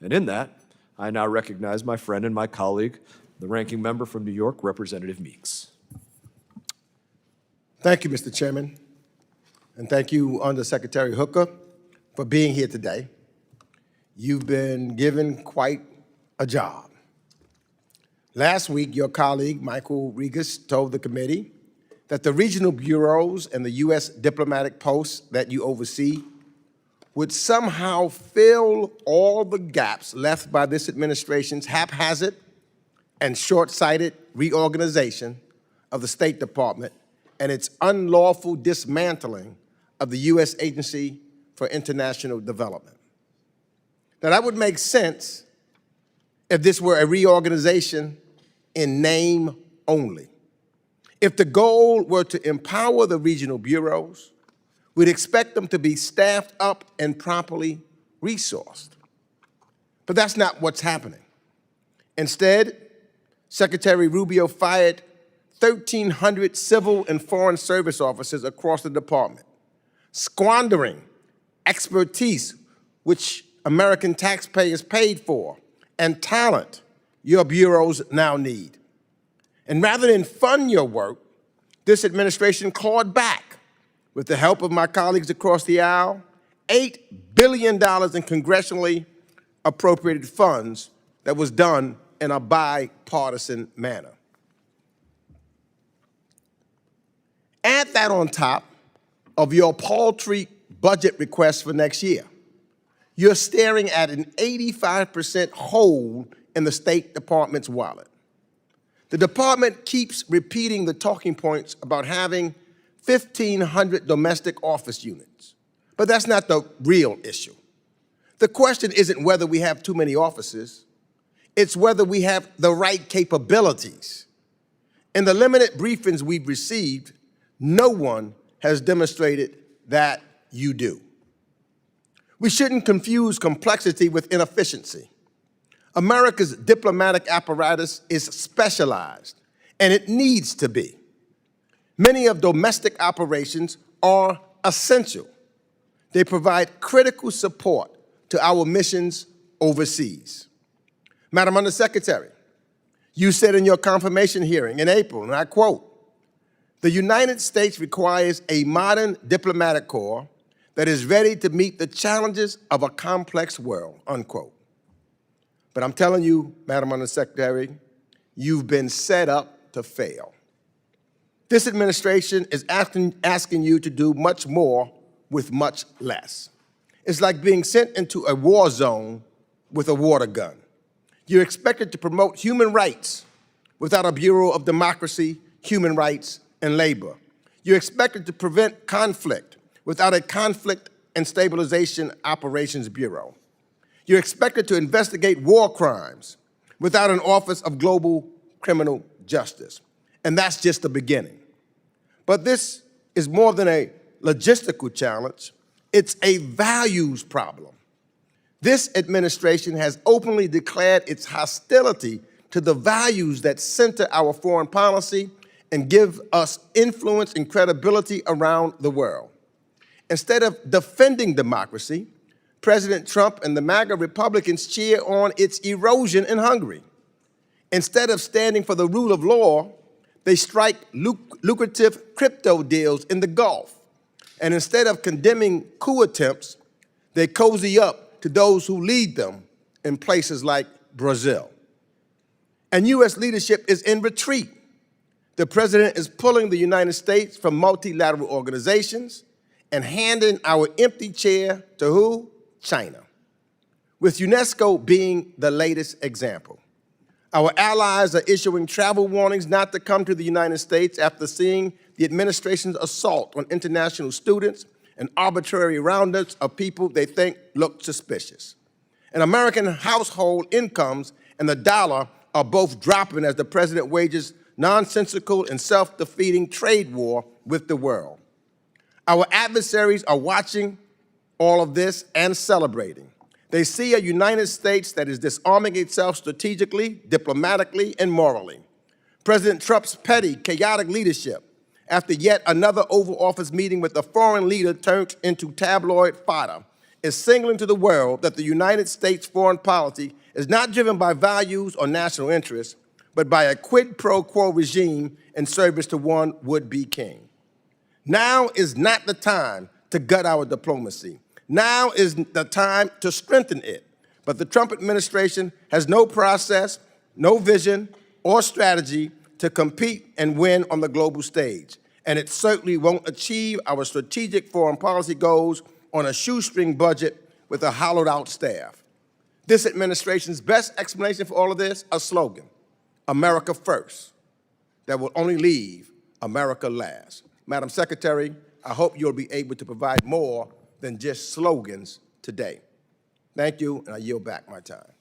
And in that, I now recognize my friend and my colleague, the ranking member from New York, Representative Meeks. Thank you, Mr. Chairman. And thank you, Undersecretary Hooker, for being here today. You've been given quite a job. Last week, your colleague, Michael Regas, told the committee that the regional bureaus and the U.S. diplomatic posts that you oversee would somehow fill all the gaps left by this administration's haphazard and short-sighted reorganization of the State Department and its unlawful dismantling of the U.S. Agency for International Development. Now, that would make sense if this were a reorganization in name only. If the goal were to empower the regional bureaus, we'd expect them to be staffed up and properly resourced. But that's not what's happening. Instead, Secretary Rubio fired 1,300 civil and foreign service officers across the department, squandering expertise which American taxpayers paid for and talent your bureaus now need. And rather than fund your work, this administration clawed back, with the help of my colleagues across the aisle, $8 billion in congressionally appropriated funds that was done in a bipartisan manner. Add that on top of your paltry budget request for next year. You're staring at an 85% hole in the State Department's wallet. The department keeps repeating the talking points about having 1,500 domestic office units, but that's not the real issue. The question isn't whether we have too many offices, it's whether we have the right capabilities. In the limited briefings we've received, no one has demonstrated that you do. We shouldn't confuse complexity with inefficiency. America's diplomatic apparatus is specialized, and it needs to be. Many of domestic operations are essential. They provide critical support to our missions overseas. Madam Undersecretary, you said in your confirmation hearing in April, and I quote, "The United States requires a modern diplomatic corps that is ready to meet the challenges of a complex world," unquote. But I'm telling you, Madam Undersecretary, you've been set up to fail. This administration is asking you to do much more with much less. It's like being sent into a war zone with a water gun. You're expected to promote human rights without a Bureau of Democracy, Human Rights, and Labor. You're expected to prevent conflict without a Conflict and Stabilization Operations Bureau. You're expected to investigate war crimes without an Office of Global Criminal Justice. And that's just the beginning. But this is more than a logistical challenge, it's a values problem. This administration has openly declared its hostility to the values that center our foreign policy and give us influence and credibility around the world. Instead of defending democracy, President Trump and the MAGA Republicans cheer on its erosion in Hungary. Instead of standing for the rule of law, they strike lucrative crypto deals in the Gulf. And instead of condemning coup attempts, they cozy up to those who lead them in places like Brazil. And U.S. leadership is in retreat. The president is pulling the United States from multilateral organizations and handing our empty chair to who? China, with UNESCO being the latest example. Our allies are issuing travel warnings not to come to the United States after seeing the administration's assault on international students and arbitrary roundups of people they think look suspicious. And American household incomes and the dollar are both dropping as the president wages nonsensical and self-defeating trade war with the world. Our adversaries are watching all of this and celebrating. They see a United States that is disarming itself strategically, diplomatically, and morally. President Trump's petty, chaotic leadership, after yet another Oval Office meeting with a foreign leader turned into tabloid fodder, is signaling to the world that the United States foreign policy is not driven by values or national interests, but by a quid pro quo regime in service to one would-be king. Now is not the time to gut our diplomacy. Now is the time to strengthen it. But the Trump administration has no process, no vision, or strategy to compete and win on the global stage. And it certainly won't achieve our strategic foreign policy goals on a shoestring budget with a hollowed-out staff. This administration's best explanation for all of this, a slogan, America first, that will only leave America last. Madam Secretary, I hope you'll be able to provide more than just slogans today. Thank you, and I yield back my time.